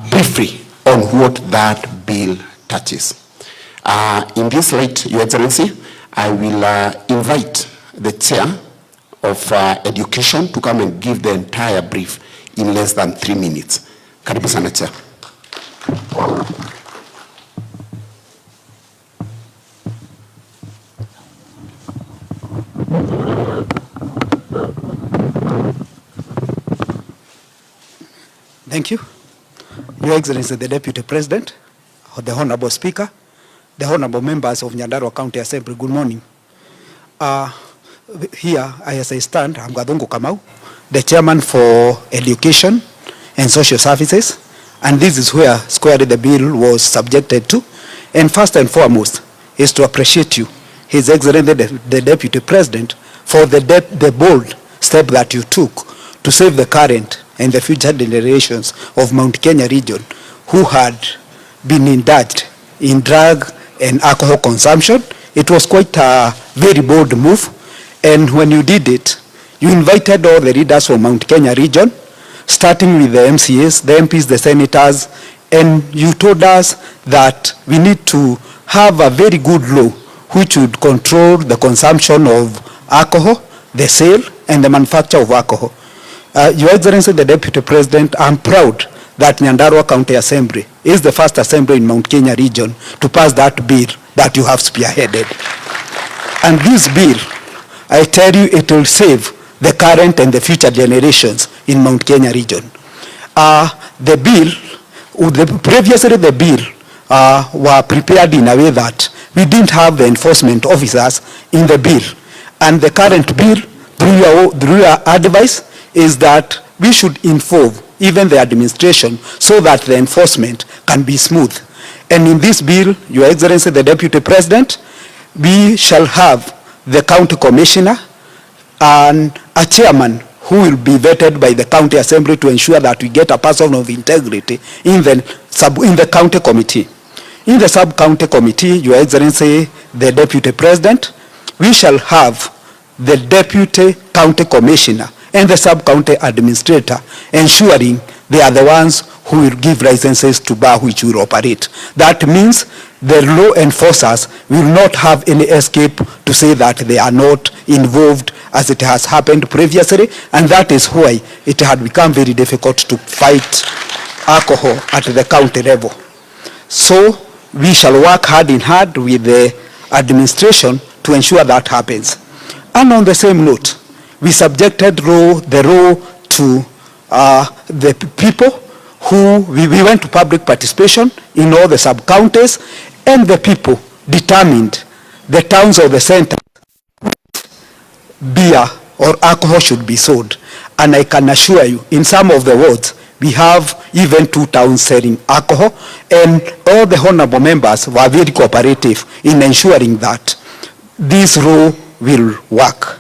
briefly on what that bill touches. In this light, Your Excellency, I will invite the chair of education to come and give the entire brief in less than 3 minutes. Karibu sana, Chair. Thank you. Your Excellency, the Deputy President, the Honorable Speaker, the Honorable Members of Nyandarua County Assembly, good morning. Here, as I stand, I'm Gadongo Kamau, the Chairman for Education and Social Services, and this is where squarely the bill was subjected to. And first and foremost is to appreciate you, His Excellency, the Deputy President, for the bold step that you took to save the current and the future generations of Mt.Kenya region who had been indulged in drug and alcohol consumption. It was quite a very bold move, and when you did it, you invited all the leaders from Mt.Kenya region, starting with the MCAs, the MPs, the senators, and you told us that we need to have a very good law which would control the consumption of alcohol, the sale, and the manufacture of alcohol. Your Excellency, the Deputy President, I'm proud that Nyandarua County Assembly is the first assembly in Mt.Kenya region to pass that bill that you have spearheaded. And this bill, I tell you, it will save the current and the future generations in Mt.Kenya region. Previously the bill were prepared in a way that we didn't have the enforcement officers in the bill. And the current bill, through your advice, is that we should involve even the administration so that the enforcement can be smooth. And in this bill, Your Excellency, the Deputy President, we shall have the county commissioner and a chairman who will be vetted by the county assembly to ensure that we get a person of integrity in the county committee. In the sub-county committee, Your Excellency, the Deputy President, we shall have the deputy county commissioner and the sub-county administrator, ensuring they are the ones who will give licenses to bar which will operate. That means the law enforcers will not have any escape to say that they are not involved as it has happened previously, and that is why it had become very difficult to fight alcohol at the county level. So we shall work hand in hand with the administration to ensure that happens. And on the same note, we subjected the law to the people who, we went to public participation in all the sub-counties, and the people determined the towns of the center beer or alcohol should be sold. And I can assure you, in some of the wards, we have even 2 towns selling alcohol, and all the honorable members were very cooperative in ensuring that this law will work.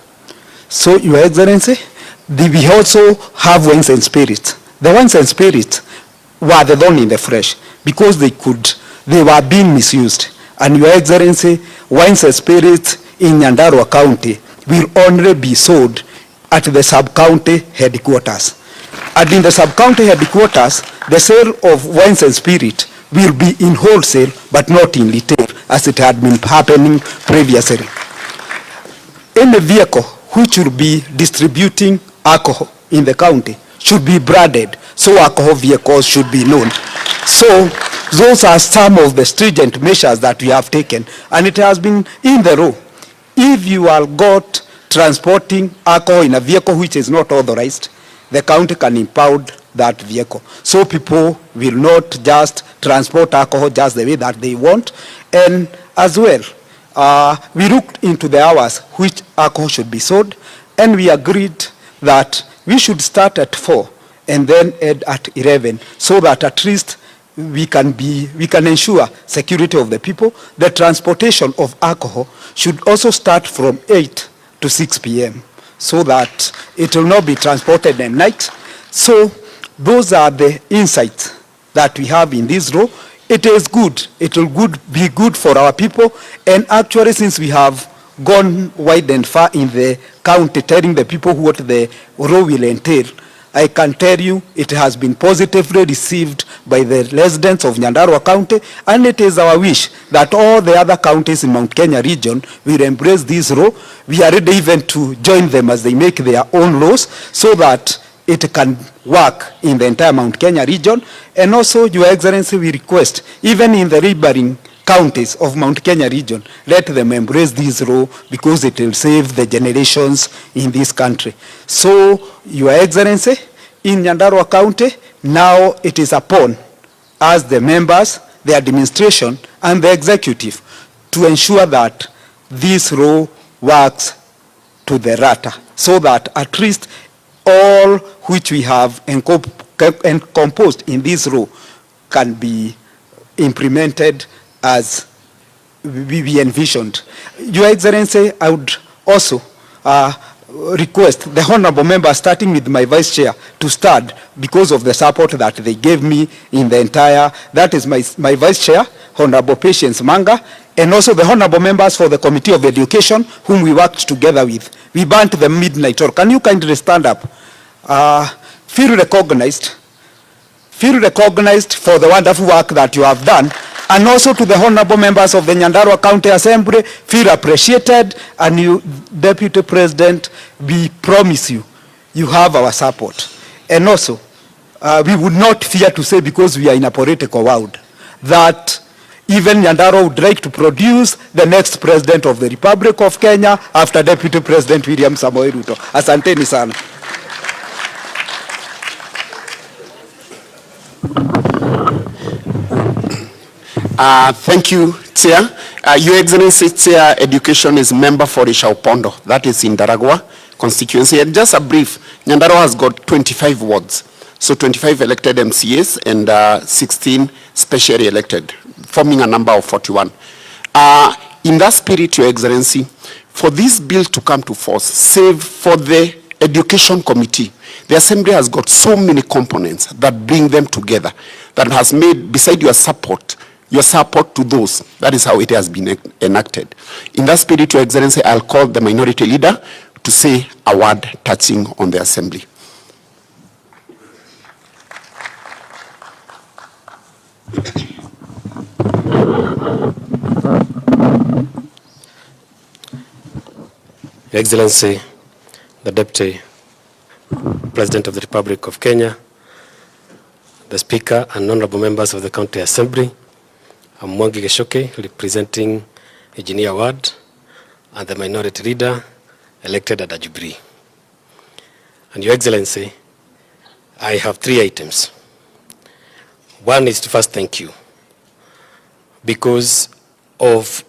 So, Your Excellency, we also have wines and spirits. The wines and spirits were the thorn in the flesh because they were being misused. And Your Excellency, wines and spirits in Nyandarua County will only be sold at the sub-county headquarters. And in the sub-county headquarters, the sale of wines and spirit will be in wholesale but not in retail as it had been happening previously. Any vehicle which will be distributing alcohol in the county should be branded, so alcohol vehicles should be known. So those are some of the stringent measures that we have taken, and it has been in the law. If you are got transporting alcohol in a vehicle which is not authorized, the county can impound that vehicle. So people will not just transport alcohol just the way that they want. And as well, we looked into the hours which alcohol should be sold, and we agreed that we should start at 4 and then end at 11, so that at least we can ensure security of the people. The transportation of alcohol should also start from 8 to 6 p.m. so that it will not be transported at night. So those are the insights that we have in this law. It is good. It will be good for our people. And actually, since we have gone wide and far in the county telling the people what the law will entail, I can tell you it has been positively received by the residents of Nyandarua County, and it is our wish that all the other counties in Mount Kenya region will embrace this law. We are ready even to join them as they make their own laws so that it can work in the entire Mount Kenya region. And also, Your Excellency, we request, even in the neighboring counties of Mount Kenya region, let them embrace this law because it will save the generations in this country. So, Your Excellency, in Nyandarua County, now it is upon us, the members, the administration, and the executive to ensure that this law works to the rata, so that at least all which we have encompassed in this law can be implemented as we envisioned. Your Excellency, I would also request the honorable members, starting with my vice chair, to stand because of the support that they gave me in the entire, that is my vice chair, Honorable Patience Manga, and also the honorable members for the Committee of Education, whom we worked together with. We burnt the midnight oil. Can you kindly stand up? Feel recognized for the wonderful work that you have done. And also to the honorable members of the Nyandarua County Assembly, feel appreciated. And you, Deputy President, we promise you, you have our support. And also, we would not fear to say, because we are in a political world, that even Nyandarua would like to produce the next President of the Republic of Kenya after Deputy President William Samoei Ruto. Asanteni sana. Thank you, Chair. Your Excellency, Chair, Education is member for Ishaupondo. That is in Daragwa constituency. And just a brief, Nyandarua has got 25 wards. So 25 elected MCAs and 16 specially elected, forming a number of 41. In that spirit, Your Excellency, for this bill to come to force, save for the Education Committee, the Assembly has got so many components that bring them together, that has made, beside your support to those. That is how it has been enacted. In that spirit, Your Excellency, I'll call the minority leader to say a word touching on the Assembly. Your Excellency, the Deputy President of the Republic of Kenya, the Speaker and honorable members of the County Assembly, I'm Mwangi Geshoke, representing Engineer Ward, and the minority leader elected at AJAABU. And Your Excellency, I have 3 items. One is to first thank you because of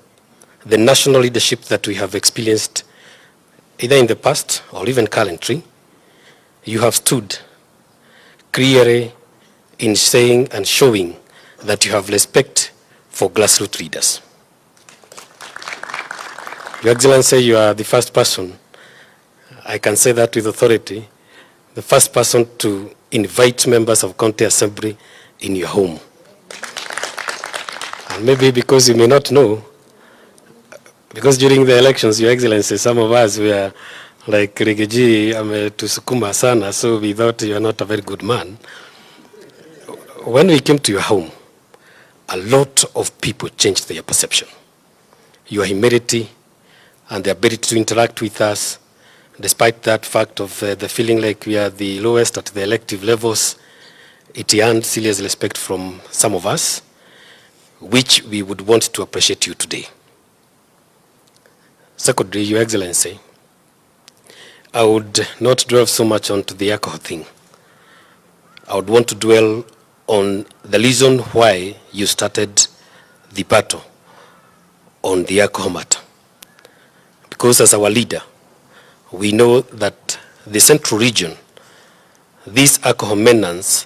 the national leadership that we have experienced either in the past or even currently. You have stood clearly in saying and showing that you have respect for grassroots leaders. Your Excellency, you are the first person, I can say that with authority, the first person to invite members of County Assembly in your home. And maybe because you may not know, because during the elections, Your Excellency, some of us were like Rigathi ametusukuma sana, so we thought you are not a very good man. When we came to your home, a lot of people changed their perception. Your humility and the ability to interact with us, despite that fact of the feeling like we are the lowest at the elective levels, it earned serious respect from some of us, which we would want to appreciate you today. Secondly, Your Excellency, I would not dwell so much onto the alcohol thing. I would want to dwell on the reason why you started the battle on the alcohol matter. Because as our leader, we know that the central region, this alcohol menace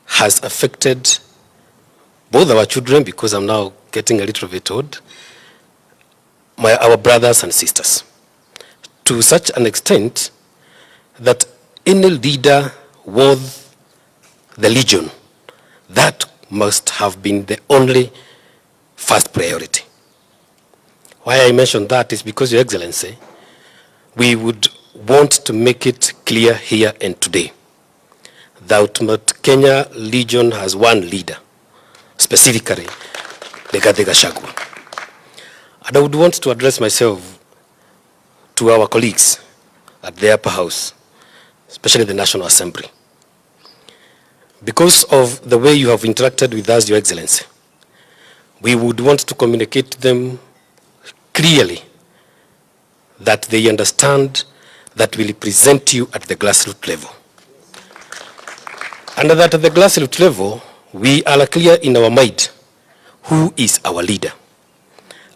has affected both our children, because I'm now getting a little bit old, our brothers and sisters, to such an extent that any leader worth the legion, that must have been the only first priority. Why I mention that is because, Your Excellency, we would want to make it clear here and today that Mt.Kenya region has one leader, specifically Rigathi Gachagua. And I would want to address myself to our colleagues at the upper house, especially the National Assembly. Because of the way you have interacted with us, Your Excellency, we would want to communicate to them clearly that they understand that we represent you at the grassroots level. And that at the grassroots level, we are clear in our mind who is our leader.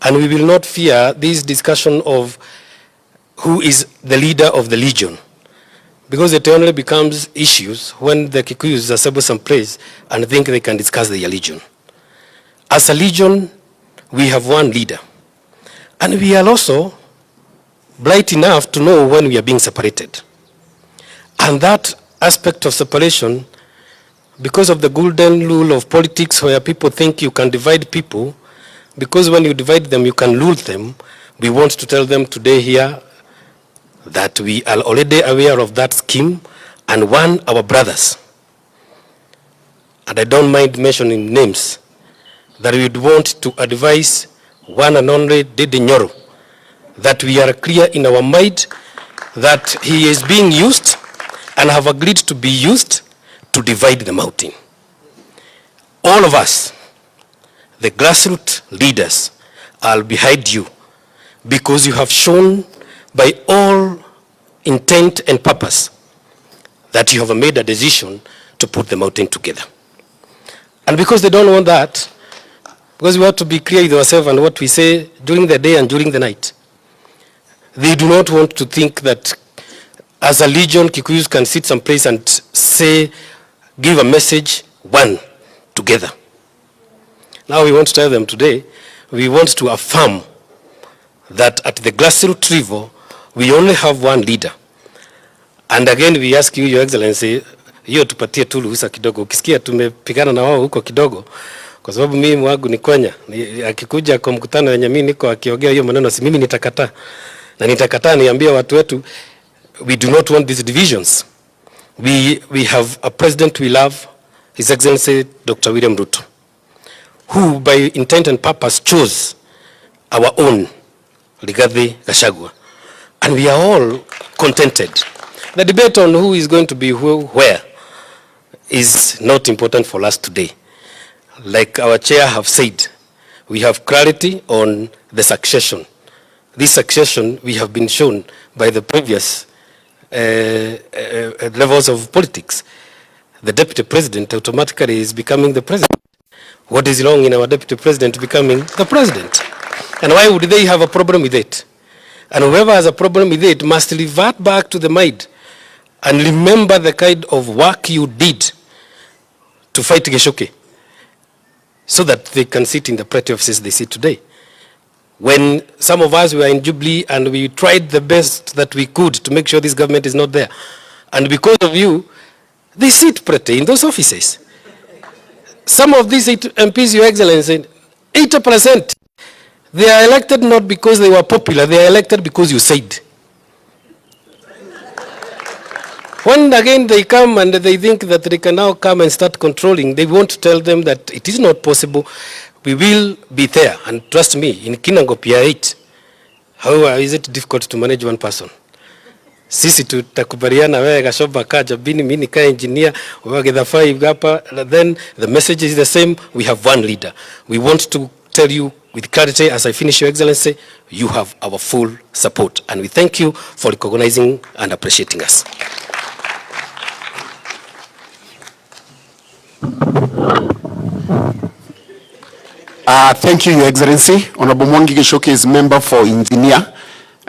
And we will not fear this discussion of who is the leader of the legion, because it only becomes issues when the Kikuyus assemble some place and think they can discuss their legion. As a legion, we have one leader. And we are also bright enough to know when we are being separated. And that aspect of separation, because of the golden rule of politics where people think you can divide people, because when you divide them, you can rule them, we want to tell them today here that we are already aware of that scheme and warn our brothers. And I don't mind mentioning names, that we would want to advise one and only Dede Nyoro, that we are clear in our mind that he is being used and have agreed to be used to divide the mountain. All of us, the grassroots leaders, are behind you because you have shown by all intent and purpose that you have made a decision to put the mountain together. And because they don't want that, because we have to be clear with ourselves and what we say during the day and during the night, they do not want to think that as a legion, Kikuyus can sit someplace and say, give a message, one, together. Now we want to tell them today, we want to affirm that at the grassroots level, we only have one leader. And again, we ask you, Your Excellency, hiyo tupatie tu ruhusa kidogo. Ukisikia tumepigana na wao huko kidogo, kwa sababu mimi wangu ni Kenya. Akikuja kwa mkutano wenye mimi niko akiongea hiyo maneno, si mimi nitakataa. Na nitakataa niambie watu wetu, we do not want these divisions. We have a president we love, His Excellency Dr. William Ruto, who by intent and purpose chose our own Rigathi Gachagua. And we are all contented. The debate on who is going to be where is not important for us today. Like our chair have said, we have clarity on the succession. This succession we have been shown by the previous levels of politics. The deputy president automatically is becoming the president. What is wrong in our deputy president becoming the president? And why would they have a problem with it? And whoever has a problem with it must revert back to the mind and remember the kind of work you did to fight Geshoke, so that they can sit in the pretty offices they sit today. When some of us were in Jubilee and we tried the best that we could to make sure this government is not there, and because of you, they sit pretty in those offices. Some of these MPs, Your Excellency, 80%, they are elected not because they were popular, they are elected because you said. When again they come and they think that they can now come and start controlling, they want to tell them that it is not possible. We will be there, and trust me, in Kinango Pier 8, however, is it difficult to manage one person? Sisi tutakubaliana wewe Gashoba kaja bini mimi nika engineer wewe Githafa hapa, then the message is the same. We have one leader. We want to tell you with clarity, as I finish, Your Excellency, you have our full support, and we thank you for recognizing and appreciating us. Thank you, Your Excellency. Honorable Mwangi Geshoke is member for Engineer,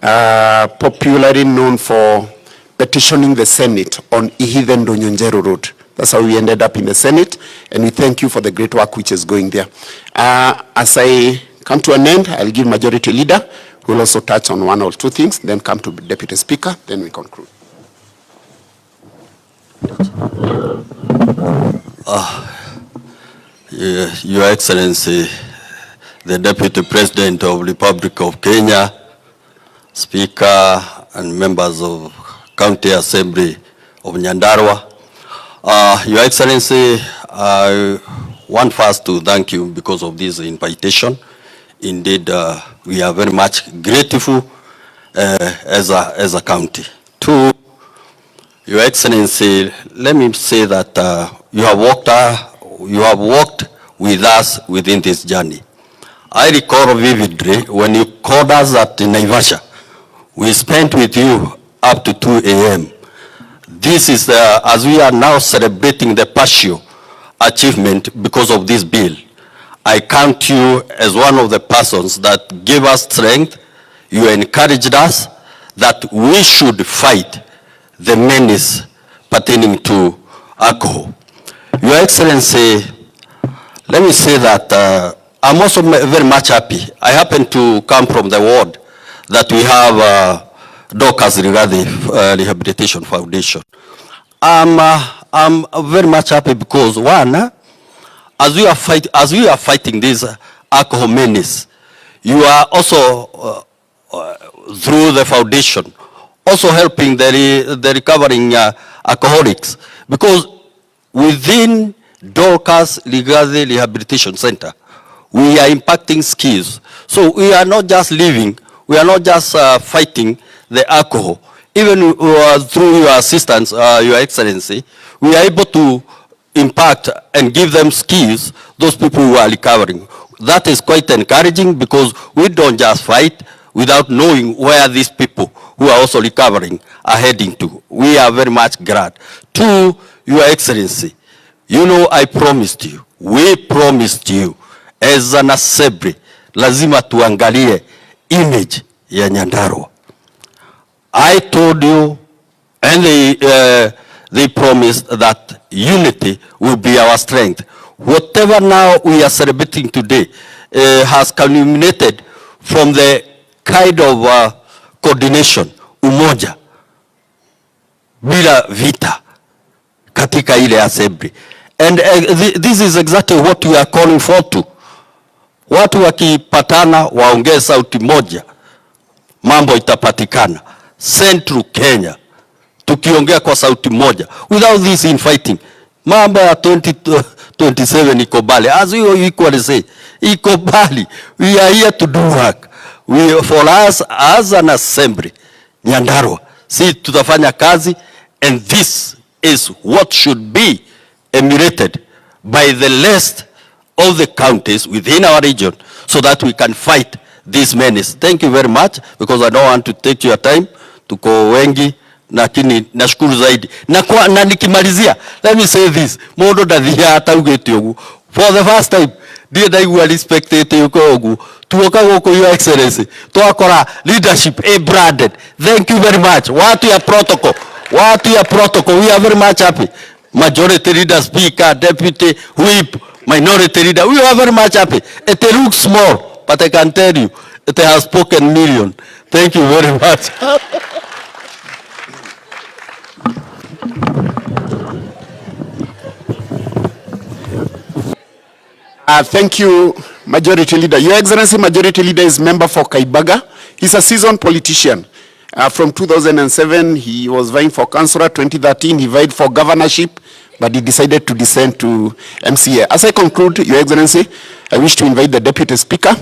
popularly known for petitioning the Senate on Ihithen Donyonjero Road. That's how we ended up in the Senate, and we thank you for the great work which is going there. As I come to an end, I'll give Majority Leader, who will also touch on one or two things, then come to Deputy Speaker, then we conclude. Your Excellency, the Deputy President of the Republic of Kenya, Speaker and members of County Assembly of Nyandarua, Your Excellency, I want first to thank you because of this invitation. Indeed, we are very much grateful as a county. To Your Excellency, let me say that you have walked with us within this journey. I recall vividly when you called us at Naivasha. We spent with you up to 2 a.m. This is, as we are now celebrating the partial achievement because of this bill, I count you as one of the persons that gave us strength. You encouraged us that we should fight the menace pertaining to alcohol. Your Excellency, let me say that I'm also very much happy. I happen to come from the ward that we have Rigathi Rehabilitation Foundation. I'm very much happy because one, as we are fighting this alcohol menace, you are also through the foundation also helping the recovering alcoholics, because within Rigathi Rehabilitation Center we are impacting skills. So we are not just living, we are not just fighting the alcohol. Even through your assistance, Your Excellency, we are able to impact and give them skills, those people who are recovering. That is quite encouraging, because we don't just fight without knowing where these people who are also recovering are heading to. We are very much glad. To Your Excellency, you know, I promised you, we promised you, as an assembly, lazima tuangalie image ya Nyandarua. I told you, and they promised that unity will be our strength. Whatever now we are celebrating today has culminated from the kind of coordination, umoja, bila vita katika ile assembly. And this is exactly what we are calling for to. Watu wakipatana waongee sauti moja, mambo itapatikana. Central Kenya, tukiongea kwa sauti moja, without this infighting, mambo ya 2027 iko bali. As we equally say, iko bali. We are here to do work. For us as an assembly, Nyandarua, si tutafanya kazi, and this is what should be emulated by the rest of the counties within our region, so that we can fight this menace. Thank you very much, because I don't want to take your time. Tuko wengi, lakini nashukuru zaidi. Na nikimalizia, let me say this. Modo dadhia hata ugeti ogu. For the first time, dear that you are respected yuko ogu. Tuoka woko Your Excellency. Tuakora leadership branded. Thank you very much. Watu ya protocol. Watu ya protocol. We are very much happy. Majority leader, speaker, deputy, whip, minority leader. We are very much happy. It looks small, but I can tell you, it has spoken million. Thank you very much. Thank you, Majority Leader. Your Excellency, Majority Leader is member for Kaibaga. He's a seasoned politician. From 2007, he was vying for councillor. 2013, he vied for governorship, but he decided to descend to MCA. As I conclude, Your Excellency, I wish to invite the Deputy Speaker.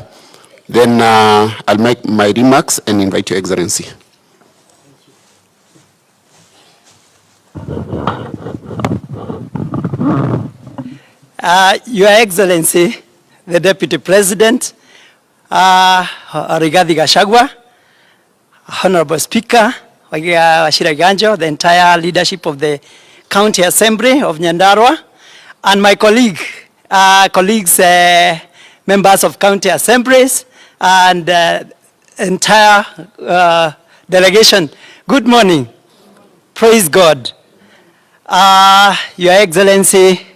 Then I'll make my remarks and invite Your Excellency. Your Excellency, the Deputy President, Rigathi Gachagua, Honorable Speaker, Wachira Ganjo, the entire leadership of the County Assembly of Nyandarua, and my colleagues, members of County Assemblies, and entire delegation. Good morning. Praise God. Your Excellency,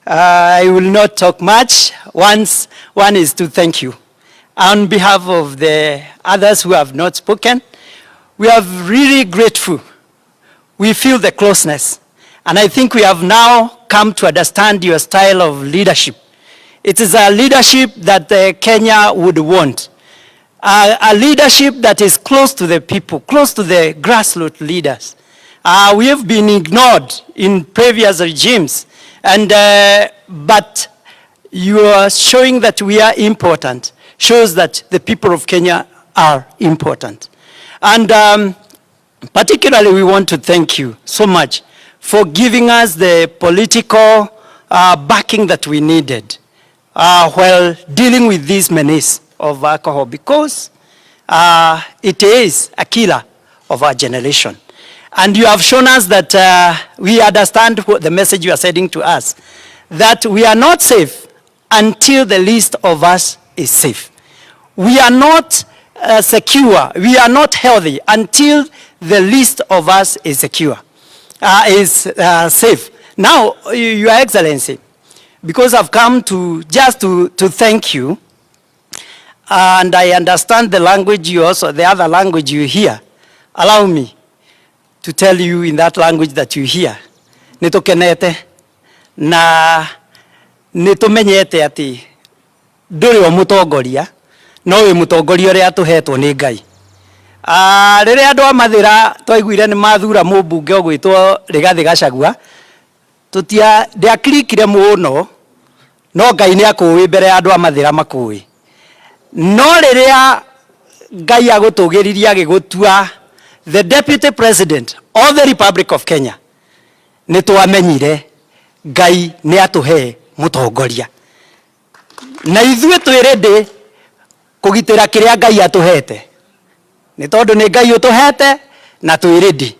I will not talk much. One is to thank you. On behalf of the others who have not spoken, we are really grateful. We feel the closeness. And I think we have now come to understand your style of leadership. It is a leadership that Kenya would want. A leadership that is close to the people, close to the grassroots leaders. We have been ignored in previous regimes, and but you are showing that we are important, shows that the people of Kenya are important. And particularly we want to thank you so much for giving us the political backing that we needed while dealing with this menace of alcohol, because it is a killer of our generation. And you have shown us that we understand what the message you are sending to us, that we are not safe until the least of us is safe. We are not secure, we are not healthy until the least of us is secure, safe. Now, Your Excellency, because I've come to just to thank you, and I understand the language you also, the other language you hear, allow me to tell you in that language that you hear. Nitukenete na nitumenyete ati nduri o mutongoria no wi mutongoria uria atuhetwo ni Ngai. Riria andu a Mathira twaiguire ni mathura mubunge ogwitwo Rigathi Gachagua, tutia ndiakirikire muno, no Ngai ni akuwi mbere ya andu a Mathira makuwi. No riria Ngai agutugiriria agigutua the Deputy President of the Republic of Kenya, nitwamenyire Ngai ni atuhe mutongoria, na ithuĩ twĩ ready kugitira kiria Ngai atuhete, ni tondu ni Ngai utuhete na twĩ ready.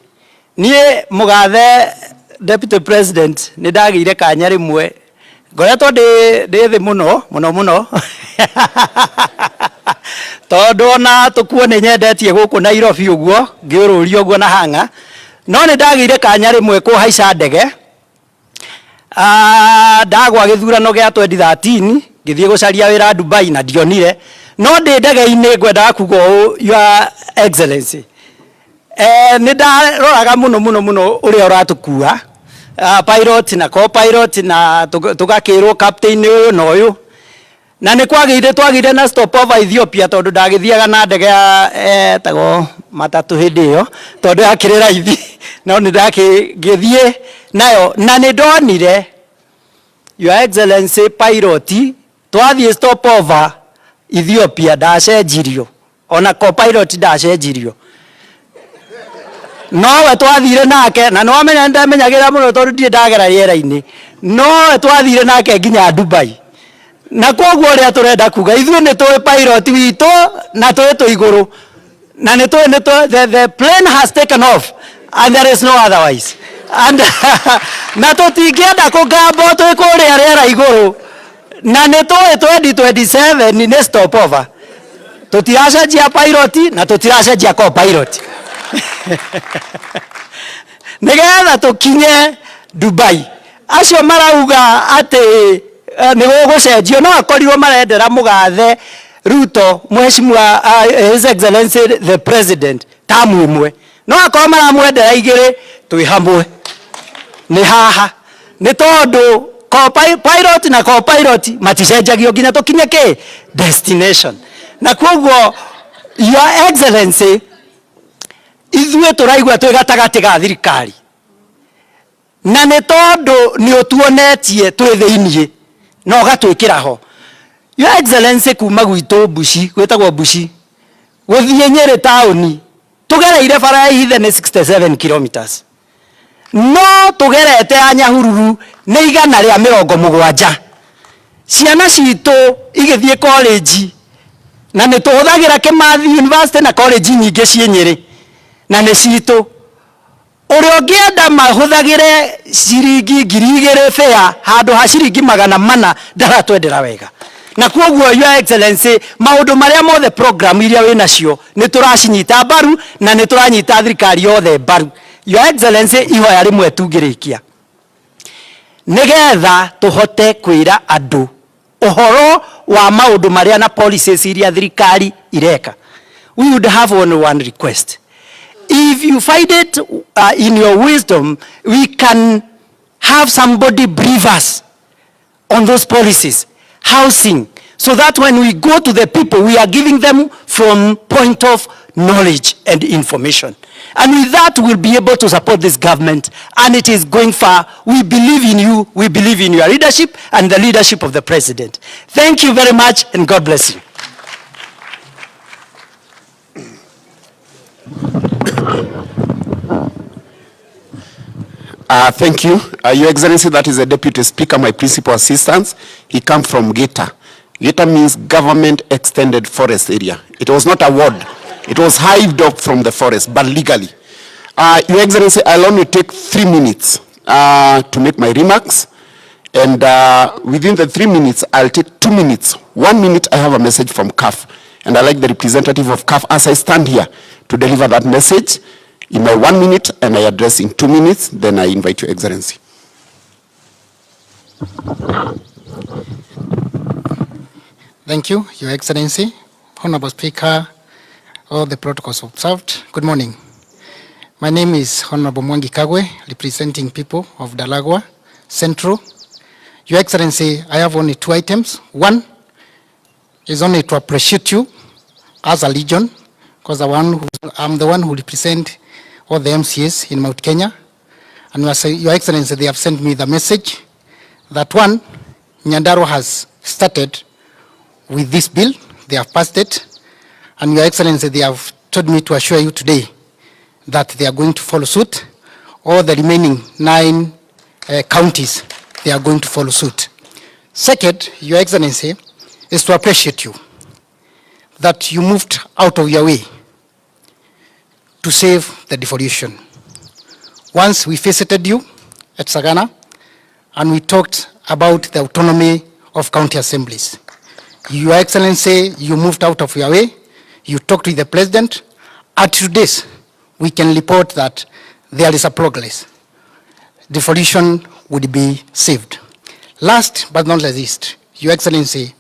Nie mugathe Deputy President ni ndagire kanya rimwe ngoretwo ndi thi muno tondu ona tukuone nyendetie guku Nairobi uguo ngiururio uguo na hanga, no ni ndagire kanya rimwe kuhaica ndege ndagwa githurano gia 2013 ngithie gucaria wira Dubai na ndionire, no ndi ndege-ini ngwenda kuga Your Excellency, ni ndaroraga muno uria uratukua pilot na co-pilot na tugakirwo captain uyu na uyu, na ni twagire na stopover Ethiopia tondu ndagithiaga na ndege ya tago matatu hindi iyo tondu yakiri raithi, no ni ndakigithie nayo na ni ndonire Your Excellency pilot twathie stopover Ethiopia ndacenjirio, ona co-pilot ndacenjirio, nowe twathire nake na no amenya ndamenyagira muno tondu ndie ndagera riera-ini, no twathire nake nginya Dubai. Na koguo ria turenda kuga ithuĩ nĩ tũĩ pilot witũ na tũĩ twĩ igũrũ, na nĩ tũĩ the plane has taken off and there is no otherwise, and na tũtingĩenda kũgambo twĩ kũrĩa rĩera igũrũ, na nĩ tũĩ 2027 nĩ stopover, tũtiracenjia pilot na tũtiracenjia co-pilot nigetha tũkinye Dubai. Acio marauga ati ni gugucenjio no akorirwo marendera mugathe Ruto mheshimiwa His Excellency the President tamu imwe, no akorwo maramwendera igiri twi hamwe ni haha, ni tondu pilot na co-pilot maticenjagio nginya tukinye ki destination. Na koguo Your Excellency, ithuĩ tũraigua twĩ gatagati ga thirikari, na nĩ tondu nĩ ũtuonetie twĩ thĩiniĩ na ũgatwĩkĩra ho. Your Excellency, kuma gwitũ Bushi, gwĩtagwo Bushi gũthiĩ Nyĩrĩ taũni tũgereire bara ya ihithe nĩ 67 kilometers, no tũgerete ya Nyahururu nĩ 170. Ciana citũ igĩthiĩ college, na nĩ tũhũthagĩra Kimathi University na college nyingĩ ciĩ Nyĩrĩ na nĩ citũ. Ũrĩa ũngĩenda mahũthagĩre ciringi 2,000 fare handũ ha ciringi 400 ndaratwendera wega. Na koguo Your Excellency, maũndũ marĩa mothe program iria wĩ nacio nĩ tũracinyita mbaru na nĩ tũranyita thirikari yothe mbaru. Your Excellency, ihoya rĩmwe tungĩrĩkia, nĩgetha tũhote kwĩra andũ ũhoro wa maũndũ marĩa na policies iria thirikari ireka, we would have one request. If you find it in your wisdom, we can have somebody brief us on those policies, housing, so that when we go to the people, we are giving them from point of knowledge and information. And with that, we'll be able to support this government. And it is going far. We believe in you. We believe in your leadership and the leadership of the president. Thank you very much, and God bless you. Thank you. Your Excellency, that is the Deputy Speaker, my principal assistant. He comes from GETA. GETA means Government Extended Forest Area. It was not a word. It was hived up from the forest, but legally. Your Excellency, I'll only take 3 minutes to make my remarks. And within the 3 minutes, I'll take 2 minutes. 1 minute, I have a message from CAF. And I like the representative of CAF as I stand here to deliver that message in my 1 minute, and I address in 2 minutes. Then I invite Your Excellency. Thank you, Your Excellency, Honorable Speaker, all the protocols observed. Good morning. My name is Honorable Mwangi Kagwe, representing people of Dalagwa Central. Your Excellency, I have only 2 items. One is only to appreciate you as a legion, because I'm the one who represents all the MCAs in Mt.Kenya. And Your Excellency, they have sent me the message that one, Nyandarua has started with this bill. They have passed it. And Your Excellency, they have told me to assure you today that they are going to follow suit. All the remaining 9 counties, they are going to follow suit. Second, Your Excellency, is to appreciate you that you moved out of your way to save the devolution. Once we visited you at Sagana, and we talked about the autonomy of county assemblies. Your Excellency, you moved out of your way, you talked with the president. At today's, we can report that there is a progress. Devolution would be saved. Last but not least, Your Excellency,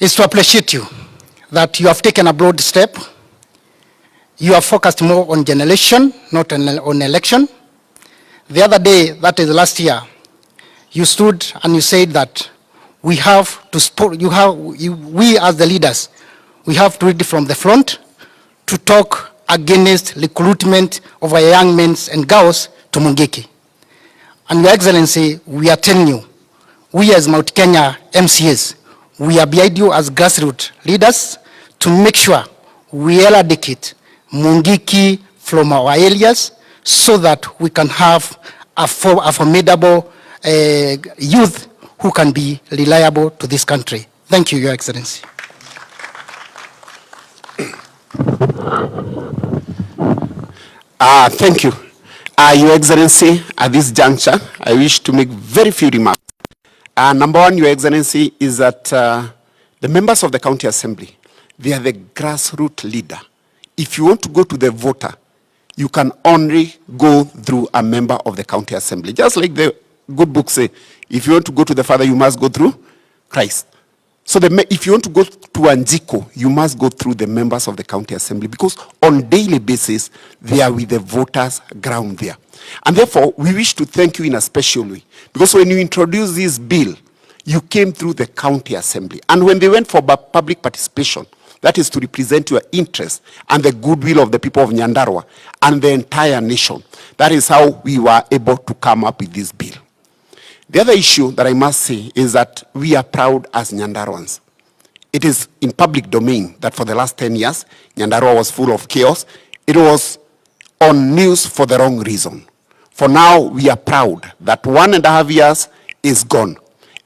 is to appreciate you that you have taken a broad step. You have focused more on generation, not on election. The other day, that is last year, you stood and you said that we have to we as the leaders, we have to lead from the front to talk against recruitment of our young men and girls to Mungiki. And Your Excellency, we are telling you, we as Mt.Kenya MCAs, we are behind you as grassroots leaders to make sure we eradicate Mungiki from our areas so that we can have a formidable youth who can be reliable to this country. Thank you, Your Excellency. Thank you. Your Excellency, at this juncture, I wish to make very few remarks. Number one, Your Excellency, is that the members of the County Assembly, they are the grassroots leader. If you want to go to the voter, you can only go through a member of the County Assembly. Just like the good book say, if you want to go to the Father, you must go through Christ. So if you want to go to Anjiko, you must go through the members of the County Assembly, because on daily basis, they are with the voters ground there. And therefore, we wish to thank you in a special way, because when you introduced this bill, you came through the County Assembly. And when they went for public participation, that is to represent your interest and the goodwill of the people of Nyandarua and the entire nation. That is how we were able to come up with this bill. The other issue that I must say is that we are proud as Nyandaruans. It is in public domain that for the last 10 years, Nyandarua was full of chaos. It was on news for the wrong reason. For now, we are proud that 1.5 years is gone.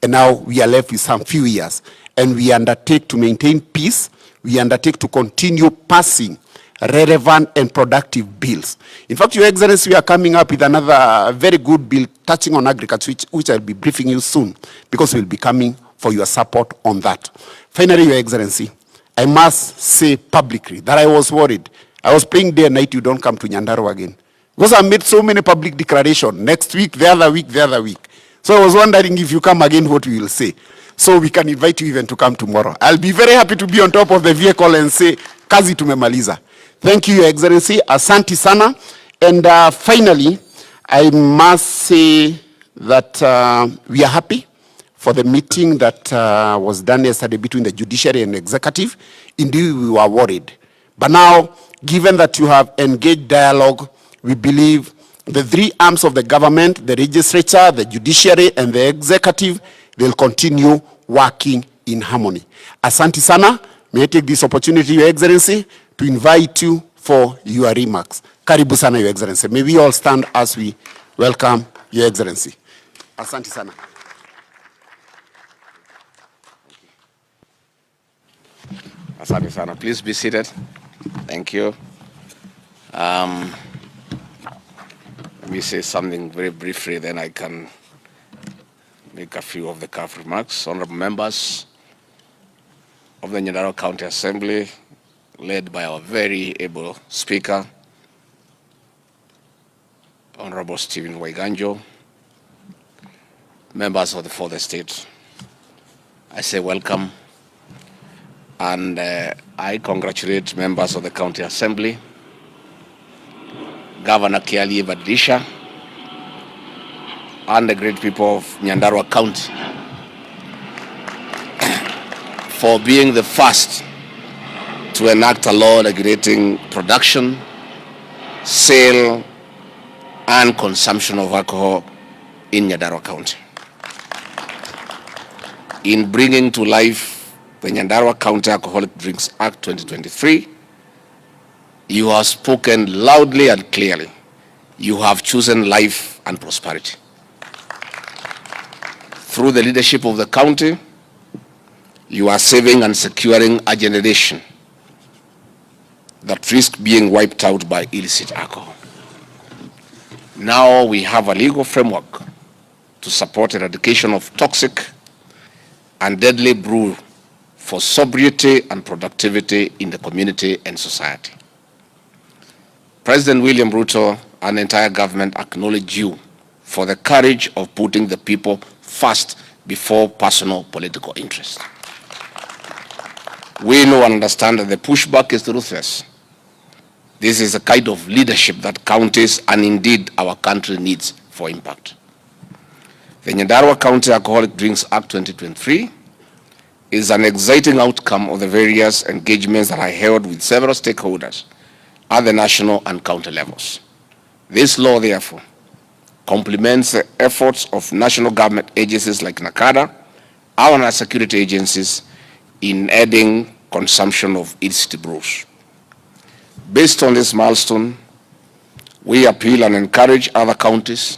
And now we are left with some few years. And we undertake to maintain peace. We undertake to continue passing relevant and productive bills. In fact, Your Excellency, we are coming up with another very good bill touching on agriculture, which I'll be briefing you soon, because we'll be coming for your support on that. Finally, Your Excellency, I must say publicly that I was worried. I was praying day and night you don't come to Nyandarua again, because I made so many public declarations, next week, the other week, the other week. So I was wondering if you come again, what we will say. So we can invite you even to come tomorrow. I'll be very happy to be on top of the vehicle and say, kazi tumemaliza. Thank you, Your Excellency. Asante sana. And finally, I must say that we are happy for the meeting that was done yesterday between the judiciary and executive. Indeed, we were worried. But now, given that you have engaged dialogue, we believe the three arms of the government, the legislature, the judiciary, and the executive, they'll continue working in harmony. Asante sana. May I take this opportunity, Your Excellency, to invite you for your remarks. Karibu sana, Your Excellency. May we all stand as we welcome Your Excellency. Asante sana. Asante sana. Please be seated. Thank you. Let me say something very briefly, then I can make a few of the calf remarks. Honorable members of the Nyandarua County Assembly, led by our very able Speaker, Honorable Stephen Waiganjo, members of the fourth estate, I say welcome, and I congratulate members of the County Assembly, Governor Kiali Badrisha, and the great people of Nyandarua County for being the first to enact a law regulating production, sale, and consumption of alcohol in Nyandarua County. In bringing to life the Nyandarua County Alcoholic Drinks Act 2023, you have spoken loudly and clearly. You have chosen life and prosperity. Through the leadership of the county, you are saving and securing a generation that risk being wiped out by illicit alcohol. Now we have a legal framework to support eradication of toxic and deadly brew for sobriety and productivity in the community and society. President William Ruto and the entire government acknowledge you for the courage of putting the people first before personal political interest. We know and understand that the pushback is ruthless. This is the kind of leadership that counties and indeed our country needs for impact. The Nyandarua County Alcoholic Drinks Act 2023 is an exciting outcome of the various engagements that I held with several stakeholders at the national and county levels. This law, therefore, complements the efforts of national government agencies like NACADA, our security agencies, in adding consumption of illicit brews. Based on this milestone, we appeal and encourage other counties,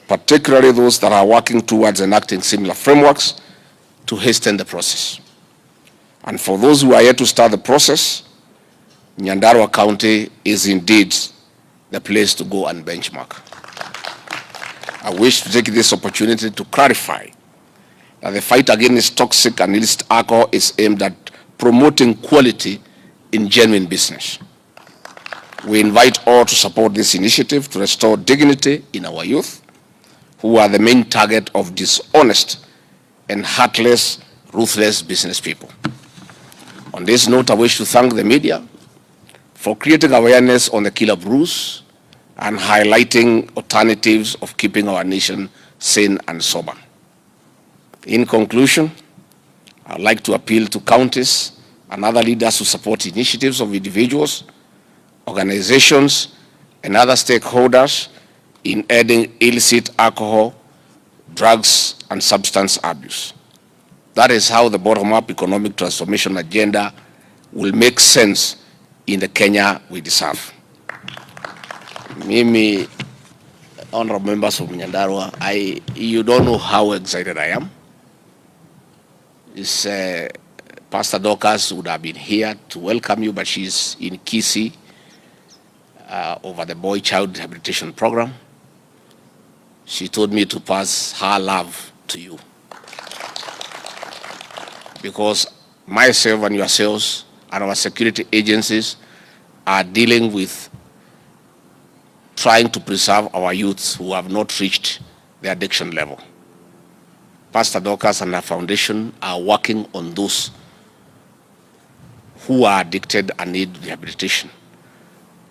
particularly those that are working towards enacting similar frameworks, to hasten the process. And for those who are yet to start the process, Nyandarua County is indeed the place to go and benchmark. I wish to take this opportunity to clarify that the fight against toxic and illicit alcohol is aimed at promoting quality in genuine business. We invite all to support this initiative to restore dignity in our youth, who are the main target of dishonest and heartless, ruthless business people. On this note, I wish to thank the media for creating awareness on the killer brews and highlighting alternatives of keeping our nation sane and sober. In conclusion, I'd like to appeal to counties and other leaders to support initiatives of individuals, organizations, and other stakeholders in ending illicit alcohol, drugs, and substance abuse. That is how the bottom-up economic transformation agenda will make sense in the Kenya we deserve. Mimi, honorable members of Nyandarua, you don't know how excited I am. Pastor Dorcas would have been here to welcome you, but she's in Kisii over the boy-child rehabilitation program. She told me to pass her love to you, because myself and yourselves and our security agencies are dealing with trying to preserve our youths who have not reached the addiction level. Pastor Dorcas and her foundation are working on those who are addicted and need rehabilitation.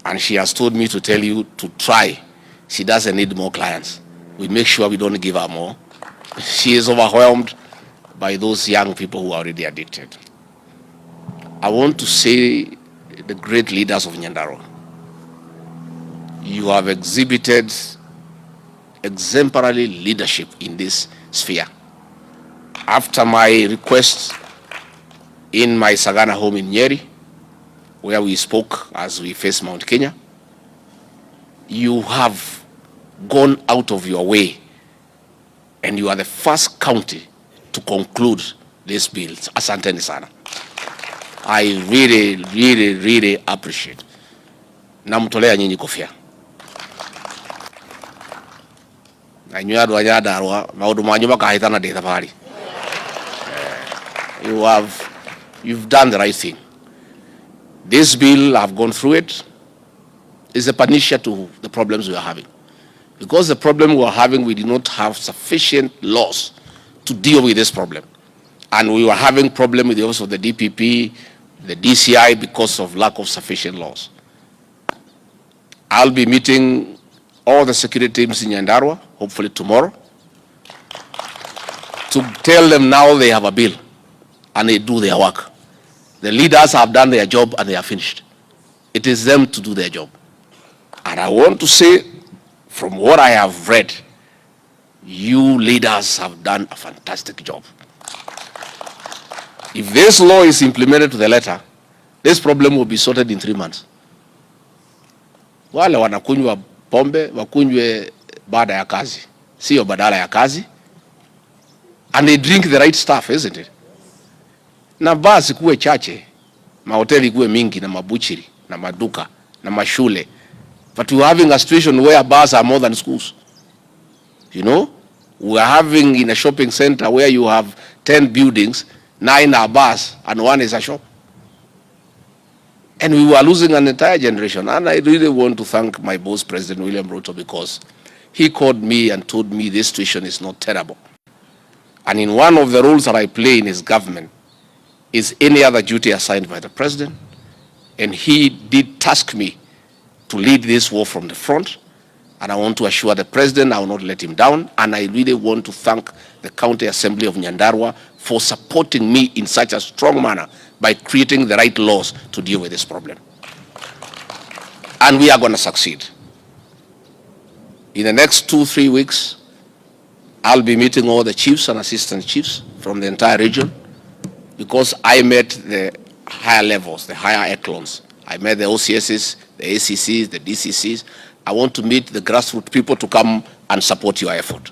And she has told me to tell you to try. She doesn't need more clients. We make sure we don't give her more. She is overwhelmed by those young people who are already addicted. I want to say the great leaders of Nyandarua. You have exhibited exemplary leadership in this sphere. After my request in my Sagana home in Nyeri, where we spoke as we faced Mt.Kenya, you have gone out of your way, and you are the first county to conclude this bill. Asanteni sana. I really appreciate. Namtolea nyinyi kofia. Na nyuadu wanyadarwa maudu manyuma kahitana de tafari. You've done the right thing. This bill, I've gone through it, is a panacea to the problems we are having. Because the problem we are having, we did not have sufficient laws to deal with this problem. And we were having problem with the office of the DPP, the DCI, because of lack of sufficient laws. I'll be meeting all the security teams in Nyandarua, hopefully tomorrow, to tell them now they have a bill and they do their work. The leaders have done their job and they are finished. It is them to do their job. And I want to say, from what I have read, you leaders have done a fantastic job. If this law is implemented to the letter, this problem will be sorted in 3 months. Wale wanakunywa pombe, wakunywe baada ya kazi, sio badala ya kazi. And they drink the right stuff, isn't it? Na basi kuwe chache, mahoteli kuwe mingi na mabuchiri, na maduka, na mashule. But we're having a situation where bars are more than schools. You know? We're having in a shopping center where you have 10 buildings, 9 are bars, and 1 is a shop. And we were losing an entire generation. And I really want to thank my boss, President William Ruto, because he called me and told me this situation is not terrible. And in one of the roles that I play in his government is any other duty assigned by the president. And he did task me to lead this war from the front. And I want to assure the president I will not let him down. And I really want to thank the County Assembly of Nyandarua for supporting me in such a strong manner by creating the right laws to deal with this problem. And we are going to succeed. In the next 2-3 weeks, I'll be meeting all the chiefs and assistant chiefs from the entire region, because I met the higher levels, the higher echelons. I met the OCSs, the ACCs, the DCCs. I want to meet the grassroots people to come and support your effort,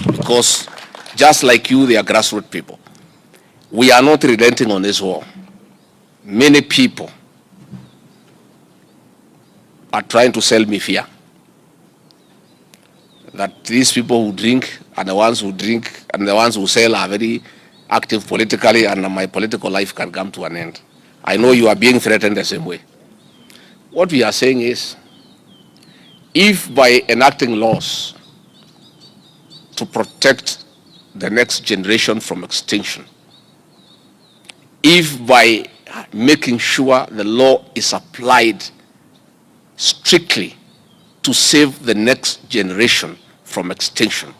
because just like you, they are grassroots people. We are not relenting on this war. Many people are trying to sell me fear that these people who drink and the ones who drink and the ones who sell are very active politically, and my political life can come to an end. I know you are being threatened the same way. What we are saying is, if by enacting laws to protect the next generation from extinction, if by making sure the law is applied strictly to save the next generation from extinction,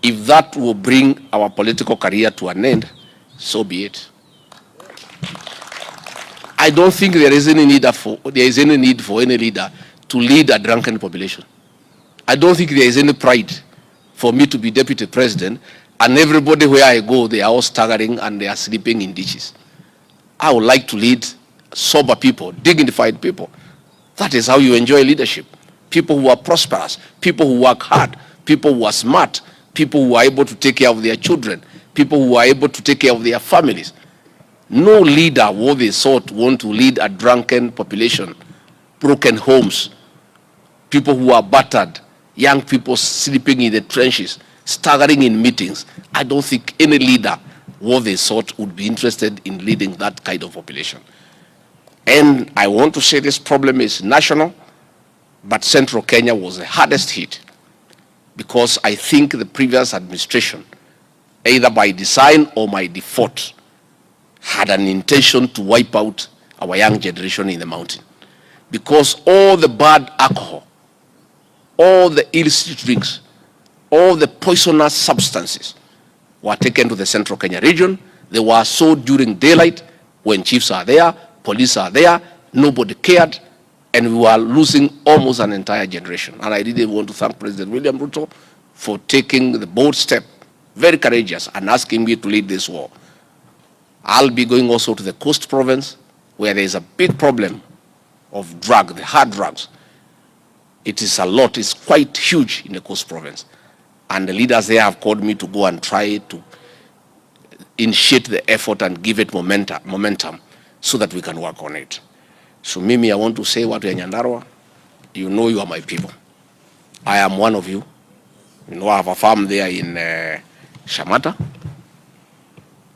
if that will bring our political career to an end, so be it. I don't think there is any need for any leader to lead a drunken population. I don't think there is any pride for me to be deputy president and everybody where I go, they are all staggering and they are sleeping in ditches. I would like to lead sober people, dignified people. That is how you enjoy leadership. People who are prosperous, people who work hard, people who are smart, people who are able to take care of their children, people who are able to take care of their families. No leader worth his salt want to lead a drunken population, broken homes, people who are battered, young people sleeping in the trenches, staggering in meetings. I don't think any leader worth his salt would be interested in leading that kind of population. And I want to say this problem is national, but Central Kenya was the hardest hit, because I think the previous administration, either by design or by default, had an intention to wipe out our young generation in the mountain. Because all the bad alcohol, all the illicit drinks, all the poisonous substances were taken to the Central Kenya region. They were sold during daylight when chiefs are there, police are there. nobody cared, and we were losing almost an entire generation. And I really want to thank President William Ruto for taking the bold step, very courageous, and asking me to lead this war. I'll be going also to the Coast Province, where there is a big problem of the hard drugs. It is a lot, it's quite huge in the Coast Province. And the leaders there have called me to go and try to initiate the effort and give it momentum so that we can work on it. So Mimi, I want to say watu ya Nyandarua, you know you are my people. I am one of you. You know I have a farm there in Shamata.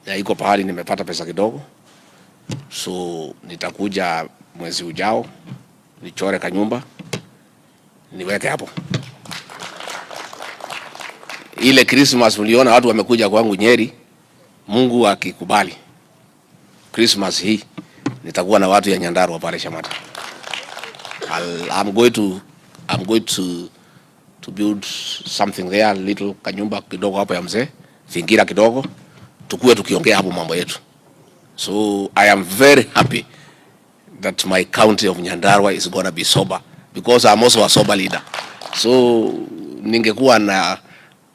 Ya iko pahali nimepata pesa kidogo. So nitakuja mwezi ujao, nichore kanyumba, niweke hapo. Ile Christmas mliona watu wamekuja kwangu Nyeri, Mungu akikubali. Christmas hii nitakuwa na watu ya Nyandarua pale Shamata. I'm going to build something there, little kanyumba kidogo hapo ya mzee, fingira kidogo, tukue tukiongea hapo mambo yetu. So I am very happy that my county of Nyandarua is going to be sober, because I'm also a sober leader. So ningekuwa na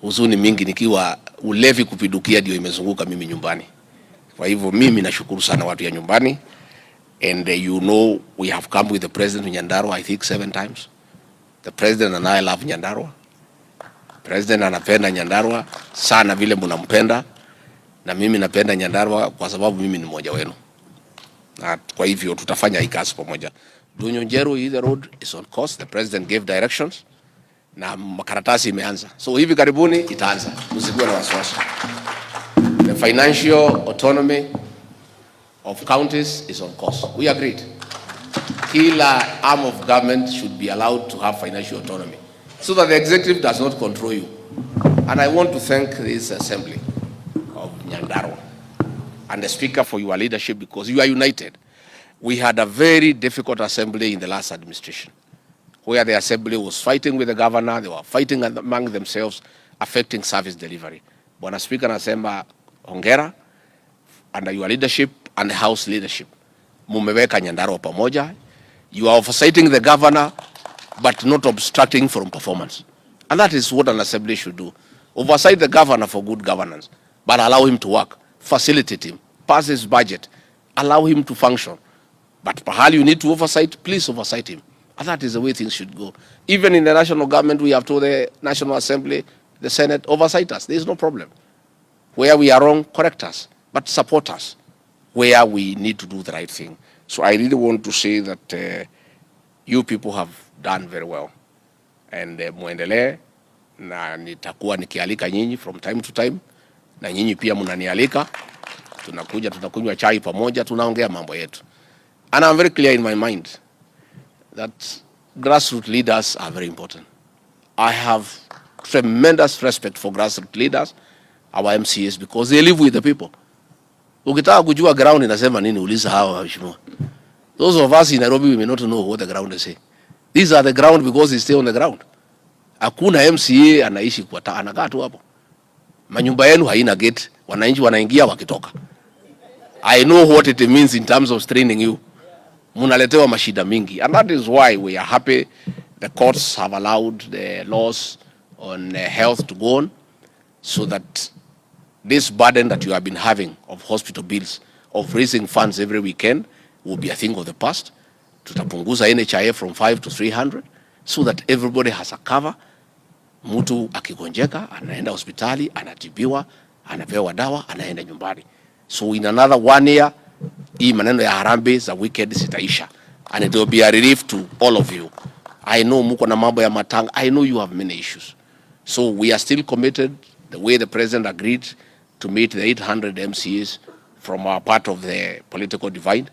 huzuni mingi nikiwa ulevi kupidukia ndio imezunguka mimi nyumbani. Kwa hivyo mimi nashukuru sana watu ya nyumbani. And you know we have come with the president of Nyandarua I think 7 times. The president and I love Nyandarua. President anapenda Nyandarua sana vile mnampenda, na mimi napenda Nyandarua kwa sababu mimi ni mmoja wenu. Na kwa hivyo tutafanya hii kazi pamoja. Dunyonjeru, the road is on course. The president gave directions na makaratasi imeanza. So hivi karibuni itaanza. Msikuwe na wasiwasi. The financial autonomy of counties is on course. We agreed. Kila arm of government should be allowed to have financial autonomy so that the executive does not control you. And I want to thank this assembly of Nyandarua and the speaker for your leadership, because you are united. We had a very difficult assembly in the last administration, where the assembly was fighting with the governor, they were fighting among themselves, affecting service delivery. Bwana Speaker nasema hongera under your leadership and the House leadership. Mumeweka Nyandarua pamoja. You are oversighting the governor, but not obstructing from performance. And that is what an assembly should do. Oversight the governor for good governance, but allow him to work, facilitate him, pass his budget, allow him to function. But pahali you need to oversight, please oversight him. And that is the way things should go. Even in the national government, we have told the National Assembly, the Senate, oversight us. There is no problem. Where we are wrong, correct us, but support us where we need to do the right thing. So I really want to say that you people have done very well. And muendelee, na nitakuwa nikialika nyinyi from time to time, na nyinyi pia mnanialika. Tunakuja, tunakunywa chai pamoja, tunaongea mambo yetu. And I'm very clear in my mind that grassroots leaders are very important. I have tremendous respect for grassroots leaders, our MCAs, because they live with the people. Ukitaka kujua ground inasema nini, uliza hawa waheshimiwa. Those of us in Nairobi, we may not know what the ground is saying. These are the ground because they stay on the ground. Hakuna MCA anaishi kwa anakaa tu hapo. Manyumba yenu haina gate, wananchi wanaingia wakitoka. I know what it means in terms of straining you. Munaletewa mashida mingi. And that is why we are happy the courts have allowed the laws on health to go on, so that this burden that you have been having of hospital bills, of raising funds every weekend, will be a thing of the past. Tutapunguza NHIF from 5 to 300, so that everybody has a cover. Mtu akigonjeka, anaenda hospitali, anatibiwa, anapewa dawa, anaenda nyumbani. So in another 1 year, hii maneno ya harambee za weekend zitaisha. And it will be a relief to all of you. I know muko na mambo ya matanga. I know you have many issues. So we are still committed, the way the president agreed, to meet the 800 MCAs from our part of the political divide.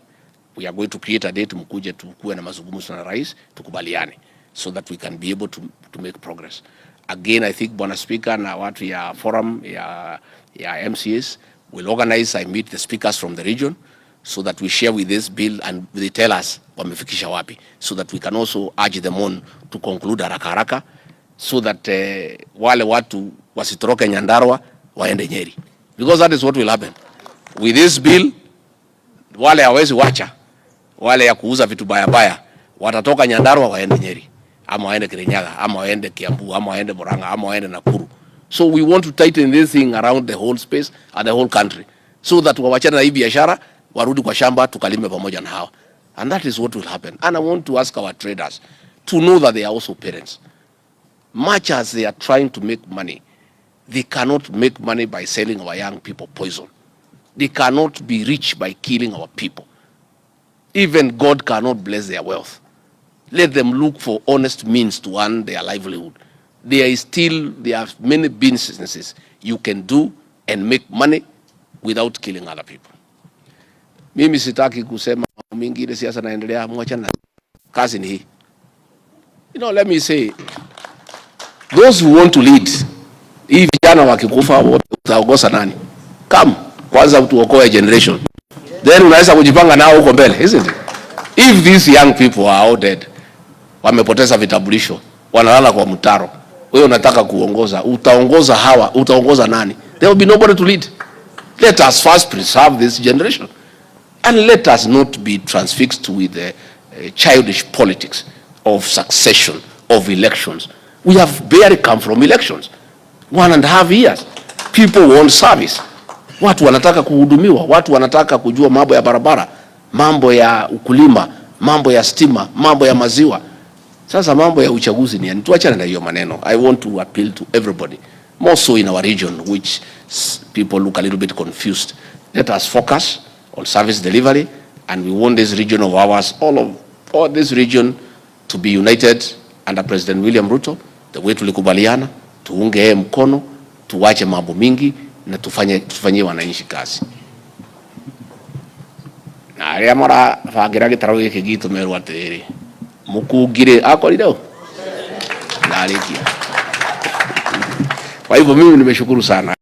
We are going to create a date, mkuje tukue na mazungumzo na rais, tukubaliane, so that we can be able to make progress. Again, I think Bwana Speaker na watu ya forum ya MCAs will organize, I meet the speakers from the region, so that we share with this bill and they tell us wamefikisha wapi, so that we can also urge them on to conclude haraka haraka, so that wale watu wasitoroke Nyandarua waende Nyeri, because that is what will happen with this bill. Wale hawezi wacha wale ya kuuza vitu baya baya watatoka Nyandarua waende Nyeri, ama waende Kirinyaga, ama waende Kiambu, ama waende Murang'a, ama waende Nakuru. So we want to tighten this thing around the whole space and the whole country, so that wawachana na hii biashara, warudi kwa shamba tukalime pamoja na hawa. And that is what will happen. And I want to ask our traders to know that they are also parents. Much as they are trying to make money, they cannot make money by selling our young people poison. They cannot be rich by killing our people. Even God cannot bless their wealth. Let them look for honest means to earn their livelihood. There are many businesses you can do and make money without killing other people. Mimi sitaki kusema mingi ile siasa naendelea, mwachana kazi ni hii. Let me say, those who want to lead, hii vijana wakikufa utaongoza nani? Come, kwanza tuokoe generation. Then unaweza kujipanga nao huko mbele, isn't it? If these young people are all dead, wamepoteza vitambulisho, wanalala kwa mtaro, wewe unataka kuongoza, utaongoza hawa, utaongoza nani? There will be nobody to lead. Let us first preserve this generation. And let us not be transfixed with childish politics of succession, of elections. We have barely come from elections. 1.5 years. People want service. Watu wanataka kuhudumiwa, watu wanataka kujua mambo ya barabara, mambo ya ukulima, mambo ya stima, mambo ya maziwa. Sasa mambo ya uchaguzi ni tuachane na hiyo maneno. I want to appeal to everybody, more so in our region, which people look a little bit confused. Let us focus on service delivery, and we want this region of ours, all this region, to be united under President William Ruto. The way tulikubaliana, tuunge mkono, tuwache mambo mingi na tufanyie wananchi kazi. Na aria mara fagira gitaro giki gitu meru atiri mukugire akorire ndarikia. Kwa hivyo mimi nimeshukuru sana.